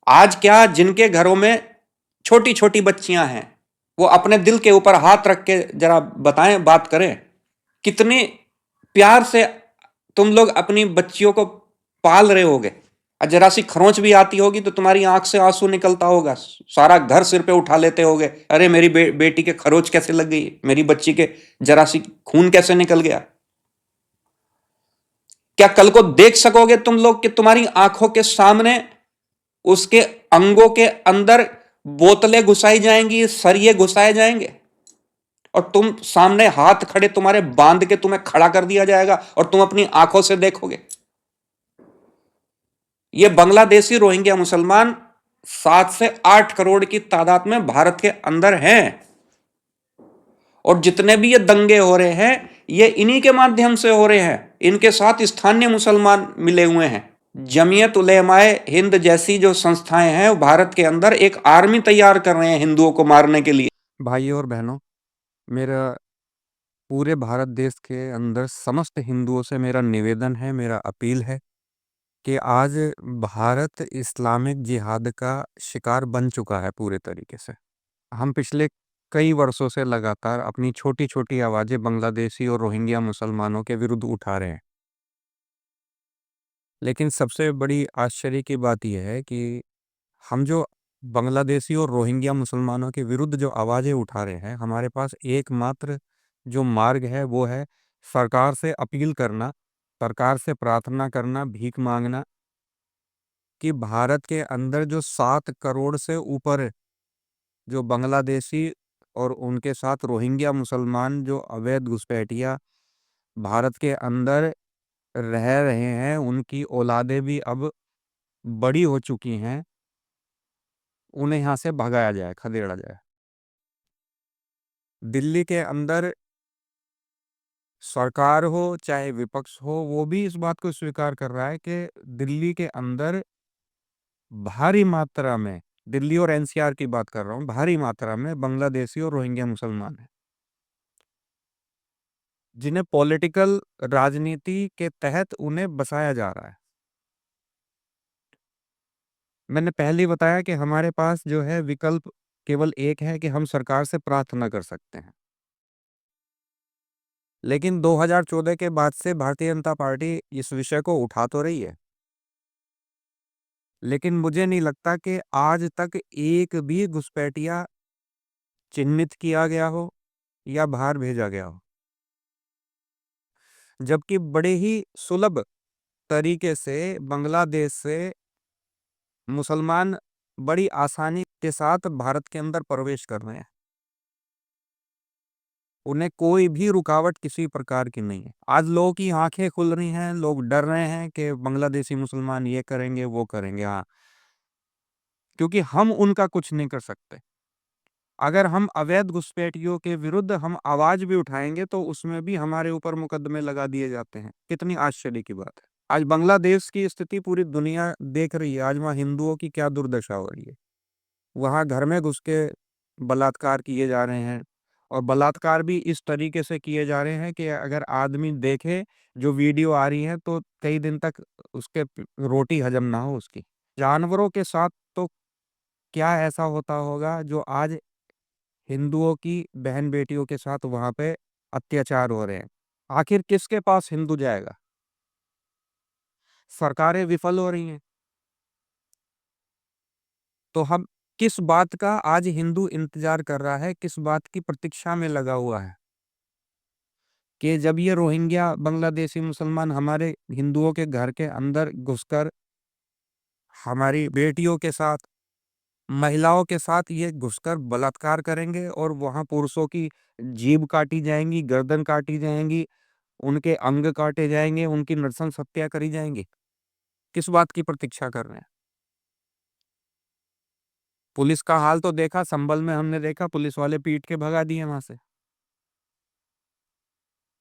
आज क्या, जिनके घरों में छोटी छोटी बच्चियां हैं, वो अपने दिल के ऊपर हाथ रख के जरा बताएं, बात करें, कितने प्यार से तुम लोग अपनी बच्चियों को पाल रहे होगे। और जरा सी खरोंच भी आती होगी तो तुम्हारी आंख से आंसू निकलता होगा, सारा घर सिर पे उठा लेते होगे, अरे मेरी बेटी के खरोंच कैसे लग गई, मेरी बच्ची के जरा सी खून कैसे निकल गया। क्या कल को देख सकोगे तुम लोग कि तुम्हारी आंखों के सामने उसके अंगों के अंदर बोतलें घुसाई जाएंगी, सरिये घुसाए जाएंगे, और तुम सामने हाथ खड़े तुम्हारे बांध के तुम्हें खड़ा कर दिया जाएगा और तुम अपनी आंखों से देखोगे। ये बांग्लादेशी रोहिंग्या मुसलमान 7 से 8 करोड़ की तादाद में भारत के अंदर हैं, और जितने भी ये दंगे हो रहे हैं ये इन्हीं के माध्यम से हो रहे हैं। इनके साथ स्थानीय मुसलमान मिले हुए हैं। जमीयत उलेमाए हिंद जैसी जो संस्थाएं हैं वो भारत के अंदर एक आर्मी तैयार कर रहे हैं हिंदुओं को मारने के लिए। भाइयों और बहनों, मेरा पूरे भारत देश के अंदर समस्त हिंदुओं से मेरा निवेदन है, मेरा अपील है कि आज भारत इस्लामिक जिहाद का शिकार बन चुका है पूरे तरीके से। हम पिछले कई वर्षों से लगातार अपनी छोटी-छोटी आवाज़ें बांग्लादेशी और रोहिंग्या मुसलमानों के विरुद्ध उठा रहे हैं। लेकिन सबसे बड़ी आश्चर्य की बात यह है कि हम जो बांग्लादेशी और रोहिंग्या मुसलमानों के विरुद्ध जो आवाज़ें उठा रहे हैं, हमारे पास एकमात्र जो मार्ग है वो है सरकार से अपील करना, सरकार से प्रार्थना करना, भीख मांगना कि भारत के अंदर जो 7 करोड़ से ऊपर जो बांग्लादेशी और उनके साथ रोहिंग्या मुसलमान जो अवैध घुसपैठिया भारत के अंदर रह रहे हैं, उनकी औलादें भी अब बड़ी हो चुकी हैं, उन्हें यहाँ से भगाया जाए, खदेड़ा जाए। दिल्ली के अंदर सरकार हो चाहे विपक्ष हो, वो भी इस बात को स्वीकार कर रहा है कि दिल्ली के अंदर भारी मात्रा में, दिल्ली और एनसीआर की बात कर रहा हूँ, भारी मात्रा में बांग्लादेशी और रोहिंग्या मुसलमान हैं, जिन्हें पॉलिटिकल राजनीति के तहत उन्हें बसाया जा रहा है। मैंने पहले ही बताया कि हमारे पास जो है विकल्प केवल एक है कि हम सरकार से प्रार्थना कर सकते हैं। लेकिन 2014 के बाद से भारतीय जनता पार्टी इस विषय को उठा तो रही है, लेकिन मुझे नहीं लगता कि आज तक एक भी घुसपैठिया चिन्हित किया गया हो या बाहर भेजा गया हो। जबकि बड़े ही सुलभ तरीके से बांग्लादेश से मुसलमान बड़ी आसानी के साथ भारत के अंदर प्रवेश कर रहे हैं। उन्हें कोई भी रुकावट किसी प्रकार की नहीं है। आज लोगों की आंखें खुल रही हैं, लोग डर रहे हैं कि बांग्लादेशी मुसलमान ये करेंगे, वो करेंगे। हाँ, क्योंकि हम उनका कुछ नहीं कर सकते। अगर हम अवैध घुसपैठियों के विरुद्ध हम आवाज भी उठाएंगे तो उसमें भी हमारे ऊपर मुकदमे लगा दिए जाते हैं। कितनी आश्चर्य की बात है। आज बांग्लादेश की स्थिति पूरी दुनिया देख रही है। आज वहाँ हिंदुओं की क्या दुर्दशा हो रही है। वहाँ घर में घुस के बलात्कार किए जा रहे हैं, और बलात्कार भी इस तरीके से किए जा रहे हैं कि अगर आदमी देखे जो वीडियो आ रही है तो कई दिन तक उसके रोटी हजम ना हो उसकी। जानवरों के साथ तो क्या ऐसा होता होगा जो आज हिंदुओं की बहन बेटियों के साथ वहां पे अत्याचार हो रहे हैं। आखिर किसके पास हिंदू जाएगा। सरकारें विफल हो रही हैं। तो हम किस बात का आज हिंदू इंतजार कर रहा है, किस बात की प्रतीक्षा में लगा हुआ है कि जब ये रोहिंग्या बांग्लादेशी मुसलमान हमारे हिंदुओं के घर के अंदर घुसकर हमारी बेटियों के साथ, महिलाओं के साथ ये घुसकर बलात्कार करेंगे और वहां पुरुषों की जीभ काटी जाएंगी, गर्दन काटी जाएंगी, उनके अंग काटे जाएंगे, उनकी नृशंस हत्या करी जाएंगी। किस बात की प्रतीक्षा कर रहे हैं। पुलिस का हाल तो देखा, संभल में हमने देखा पुलिस वाले पीट के भगा दिए वहां से।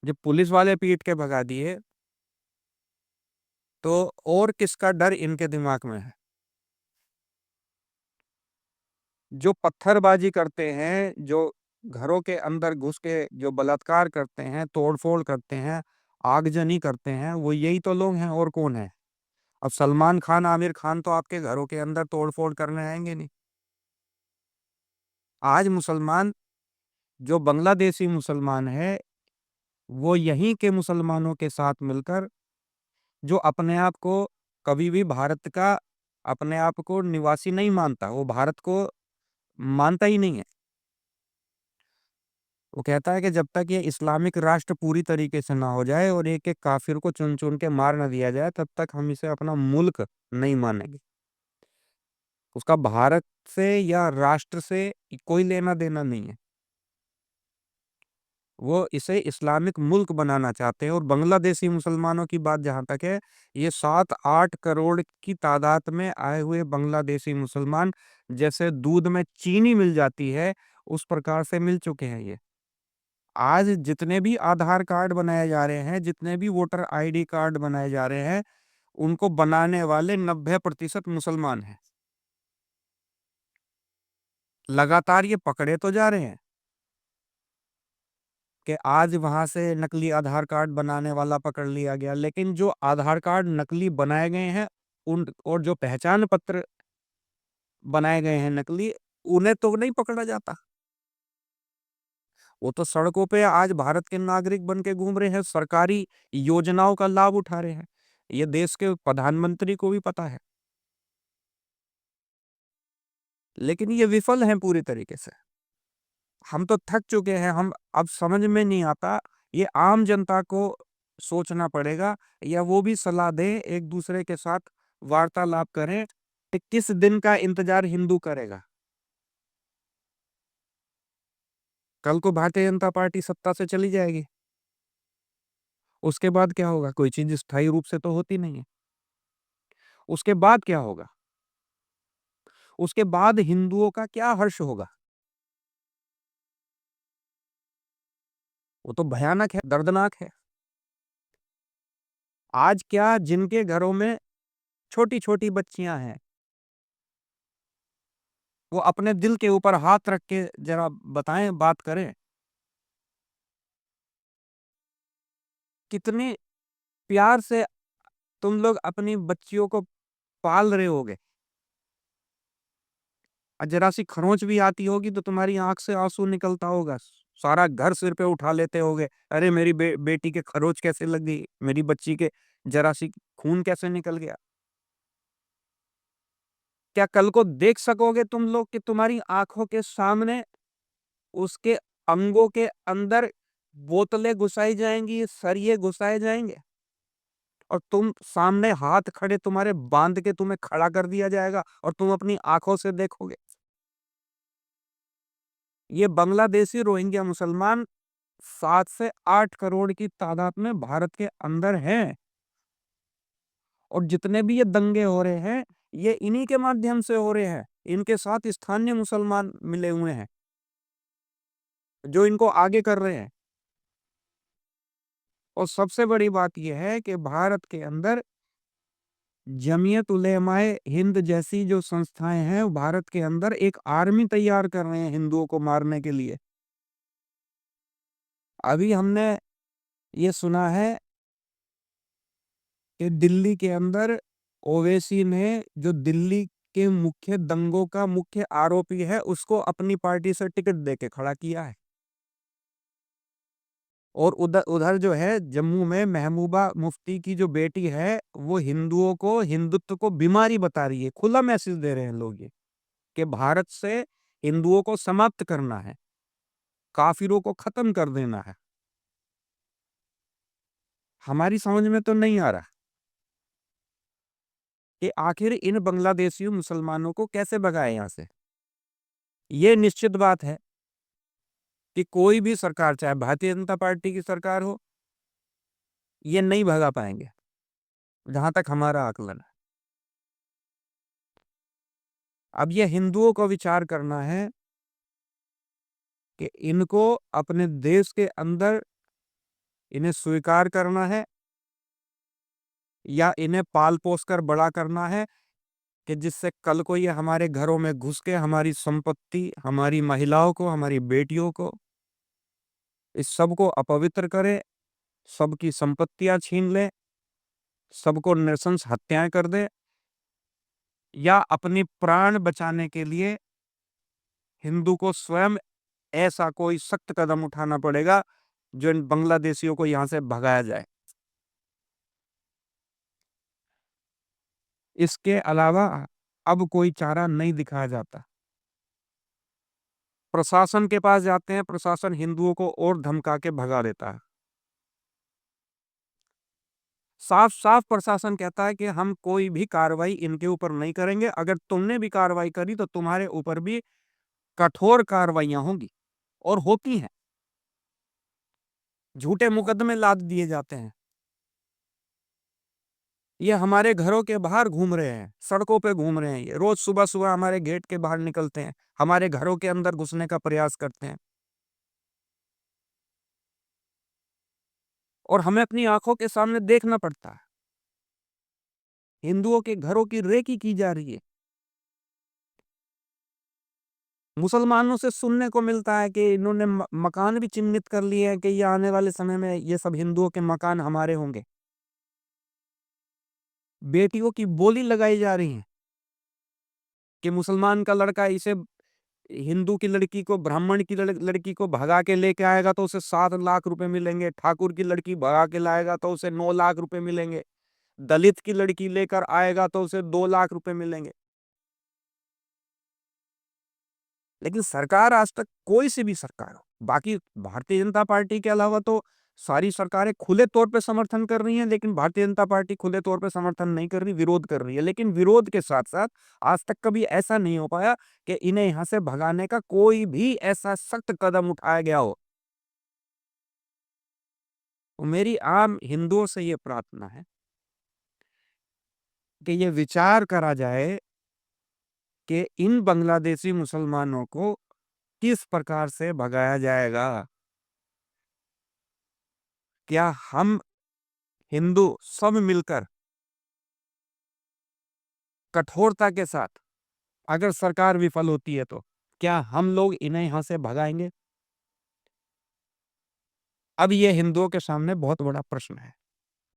जब पुलिस वाले पीट के भगा दिए तो और किसका डर इनके दिमाग में है। जो पत्थरबाजी करते हैं, जो घरों के अंदर घुस के जो बलात्कार करते हैं, तोड़फोड़ करते हैं, आगजनी करते हैं, वो यही तो लोग हैं, और कौन है। अब सलमान खान, आमिर खान तो आपके घरों के अंदर तोड़-फोड़ करने आएँगे नहीं। आज मुसलमान, जो बांग्लादेशी मुसलमान है, वो यहीं के मुसलमानों के साथ मिलकर, जो अपने आप को कभी भी भारत का, अपने आप को निवासी नहीं मानता, वो भारत को मानता ही नहीं है। वो कहता है कि जब तक ये इस्लामिक राष्ट्र पूरी तरीके से ना हो जाए और एक-एक काफ़िर को चुन-चुन के मार ना दिया जाए, तब तक हम इसे अपना मुल्क नहीं मानेंगे। उसका भारत से या राष्ट्र से कोई लेना-देना नहीं है। वो इसे इस्लामिक मुल्क बनाना चाहते हैं। और बांग्लादेशी मुसलमानों की बात जहाँ तक है, ये 7-8 करोड़ की तादाद में आए हुए बांग्लादेशी मुसलमान, जैसे दूध में चीनी मिल जाती है, उस प्रकार से मिल चुके हैं ये। आज जितने भी आधार कार्ड बनाए जा रहे हैं, जितने भी वोटर आईडी कार्ड बनाए जा रहे हैं, उनको बनाने वाले 90% मुसलमान हैं। लगातार ये पकड़े तो जा रहे हैं कि आज वहाँ से नकली आधार कार्ड बनाने वाला पकड़ लिया गया, लेकिन जो आधार कार्ड नकली बनाए गए हैं, उन और जो पहचान पत्र बनाए गए हैं नकली, उन्हें तो नहीं पकड़ा जाता। वो तो सड़कों पे आज भारत के नागरिक बन के घूम रहे हैं, सरकारी योजनाओं का लाभ उठा रहे हैं। ये देश के प्रधानमंत्री को भी पता है। लेकिन ये विफल हैं पूरी तरीके से। हम तो थक चुके हैं, हम अब समझ में नहीं आता, ये आम जनता को सोचना पड़ेगा, या वो भी सलाह दें, एक-दूसरे के साथ वार्तालाप करें कि किस दिन का इंतज़ार हिंदू करेगा। कल को भारतीय जनता पार्टी सत्ता से चली जाएगी, उसके बाद क्या होगा? कोई चीज़ स्थायी रूप से तो होती नहीं है। उसके बाद क्या होगा? उसके बाद हिंदुओं का क्या हर्ष होगा? वो तो भयानक है, दर्दनाक है। आज क्या, जिनके घरों में छोटी-छोटी बच्चियाँ हैं, वो अपने दिल के ऊपर हाथ रख के ज़रा बताएँ, बात करें, कितने प्यार से तुम लोग अपनी बच्चियों को पाल रहे होगे। ज़रा-सी खरोंच भी आती होगी तो तुम्हारी आँख से आँसू निकलता होगा। सारा घर सिर पे उठा लेते होगे। अरे! मेरी बेटी के खरोंच कैसे लग गई? मेरी बच्ची के ज़रा-सी खून कैसे निकल गया? क्या कल को देख सकोगे तुम लोग कि तुम्हारी आँखों के सामने उसके अंगों के अंदर बोतलें घुसाई जाएँगी, सरिये घुसाए जाएँगे, और तुम सामने हाथ खड़े तुम्हारे बाँध के तुम्हें खड़ा कर दिया जाएगा और तुम अपनी आँखों से देखोगे? ये बांग्लादेशी रोहिंग्या मुसलमान 7 से 8 करोड़ की तादाद में भारत के अंदर हैं, और जितने भी ये दंगे हो रहे हैं, ये इन्हीं के माध्यम से हो रहे हैं। इनके साथ स्थानीय मुसलमान मिले हुए हैं, जो इनको आगे कर रहे हैं। और सबसे बड़ी बात ये है कि भारत के अंदर जमीयत उलेमाए हिंद जैसी जो संस्थाएं हैं, वो भारत के अंदर एक आर्मी तैयार कर रहे हैं हिंदुओं को मारने के लिए। अभी हमने ये सुना है कि दिल्ली के अंदर ओवैसी ने, जो दिल्ली के मुख्य दंगों का मुख्य आरोपी है, उसको अपनी पार्टी से टिकट देके खड़ा किया है। और उधर उधर जो है जम्मू में महबूबा मुफ्ती की जो बेटी है, वो हिंदुओं को, हिंदुत्व को बीमारी बता रही है। खुला मैसेज दे रहे हैं लोग ये, कि भारत से हिंदुओं को समाप्त करना है, काफिरों को खत्म कर देना है। हमारी समझ में तो नहीं आ रहा कि आखिर इन बांग्लादेशी मुसलमानों को कैसे भगाएं यहाँ से। ये निश्चित बात है कि कोई भी सरकार, चाहे भारतीय जनता पार्टी की सरकार हो, ये नहीं भगा पाएंगे, जहां तक हमारा आकलन है। अब ये हिंदुओं को विचार करना है कि इनको अपने देश के अंदर इन्हें स्वीकार करना है, या इन्हें पाल पोस कर बड़ा करना है, कि जिससे कल को ये हमारे घरों में घुस के हमारी संपत्ति, हमारी महिलाओं को, हमारी बेटियों को, इस सब को अपवित्र करे, सबकी संपत्तियां छीन ले, सबको नृशंस हत्याएं कर दे, या अपनी प्राण बचाने के लिए हिंदू को स्वयं ऐसा कोई सख्त कदम उठाना पड़ेगा जो इन बांग्लादेशियों को यहां से भगाया जाए। इसके अलावा अब कोई चारा नहीं दिखाया जाता। प्रशासन के पास जाते हैं, प्रशासन हिंदुओं को और धमका के भगा देता है। साफ साफ प्रशासन कहता है कि हम कोई भी कार्रवाई इनके ऊपर नहीं करेंगे, अगर तुमने भी कार्रवाई करी तो तुम्हारे ऊपर भी कठोर कार्रवाइयां होंगी, और होती हैं। झूठे मुकदमे लाद दिए जाते हैं। ये हमारे घरों के बाहर घूम रहे हैं, सड़कों पे घूम रहे हैं, ये रोज सुबह सुबह हमारे गेट के बाहर निकलते हैं, हमारे घरों के अंदर घुसने का प्रयास करते हैं, और हमें अपनी आंखों के सामने देखना पड़ता है। हिंदुओं के घरों की रेकी की जा रही है। मुसलमानों से सुनने को मिलता है कि इन्होंने मकान भी चिन्हित कर लिए हैं कि ये आने वाले समय में ये सब हिंदुओं के मकान हमारे होंगे। बेटियों की बोली लगाई जा रही है कि मुसलमान का लड़का इसे हिंदू की लड़की को, ब्राह्मण की लड़की को भगा के लेके आएगा तो उसे 7 लाख रुपए मिलेंगे, ठाकुर की लड़की भगा के लाएगा तो उसे 9 लाख रुपए मिलेंगे, दलित की लड़की लेकर आएगा तो उसे 2 लाख रुपए मिलेंगे। लेकिन सरकार आज तक, कोई सी भी सरकार हो, बाकी भारतीय जनता पार्टी के अलावा तो सारी सरकारें खुले तौर पे समर्थन कर रही हैं, लेकिन भारतीय जनता पार्टी खुले तौर पे समर्थन नहीं कर रही, विरोध कर रही है। लेकिन विरोध के साथ साथ आज तक कभी ऐसा नहीं हो पाया कि इन्हें यहां से भगाने का कोई भी ऐसा सख्त कदम उठाया गया हो। तो मेरी आम हिंदुओं से ये प्रार्थना है कि ये विचार करा जाए कि इन बांग्लादेशी मुसलमानों को किस प्रकार से भगाया जाएगा। क्या हम हिंदू सब मिलकर कठोरता के साथ, अगर सरकार विफल होती है तो क्या हम लोग इन्हें यहां से भगाएंगे? अब ये हिंदुओं के सामने बहुत बड़ा प्रश्न है।